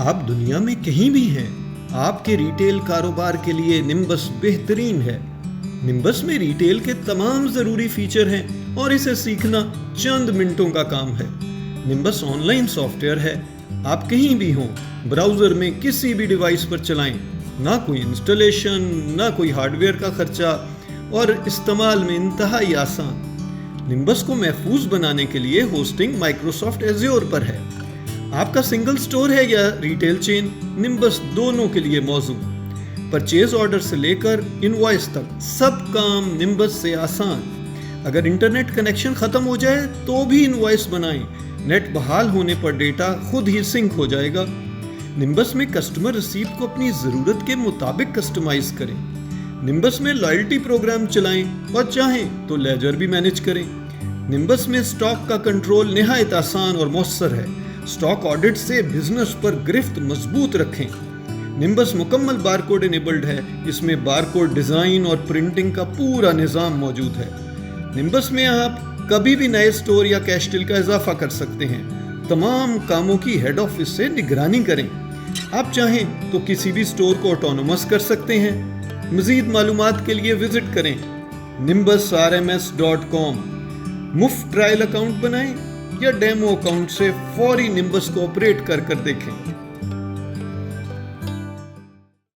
آپ دنیا میں کہیں بھی ہیں، آپ کے ریٹیل کاروبار کے لیے نمبس بہترین ہے۔ نمبس میں ریٹیل کے تمام ضروری فیچر ہیں اور اسے سیکھنا چند منٹوں کا کام ہے۔ نمبس آن لائن سافٹ ویئر ہے، آپ کہیں بھی ہوں، براؤزر میں کسی بھی ڈیوائس پر چلائیں، نہ کوئی انسٹالیشن، نہ کوئی ہارڈ ویئر کا خرچہ، اور استعمال میں انتہائی آسان۔ نمبس کو محفوظ بنانے کے لیے ہوسٹنگ مائکروسافٹ ایزیور پر ہے۔ آپ کا سنگل سٹور ہے یا ریٹیل چین، نمبس دونوں کے لیے موزوں۔ پرچیز آرڈر سے لے کر انوائس تک سب کام نمبس سے آسان۔ اگر انٹرنیٹ کنیکشن ختم ہو جائے تو بھی انوائس بنائیں، نیٹ بحال ہونے پر ڈیٹا خود ہی سنک ہو جائے گا۔ نمبس میں کسٹمر رسیپٹ کو اپنی ضرورت کے مطابق کسٹمائز کریں۔ نمبس میں لائلٹی پروگرام چلائیں اور چاہیں تو لیجر بھی مینج کریں۔ نمبس میں سٹاک کا کنٹرول نہایت آسان اور مؤثر ہے۔ سٹاک آڈٹ سے بزنس پر گرفت مضبوط رکھیں۔ نمبس مکمل بارکوڈ انیبلڈ ہے، اس میں بارکوڈ ڈیزائن اور پرنٹنگ کا پورا نظام موجود ہے۔ نمبس میں آپ کبھی بھی نئے سٹور یا کیش ٹل کا اضافہ کر سکتے ہیں۔ تمام کاموں کی ہیڈ آفس سے نگرانی کریں۔ آپ چاہیں تو کسی بھی سٹور کو آٹونومس کر سکتے ہیں۔ مزید معلومات کے لیے وزٹ کریں nimbusrms.com۔ مفت ٹرائل اکاؤنٹ بنائیں یا ڈیمو اکاؤنٹ سے فوری نمبس کو آپریٹ کر دیکھیں۔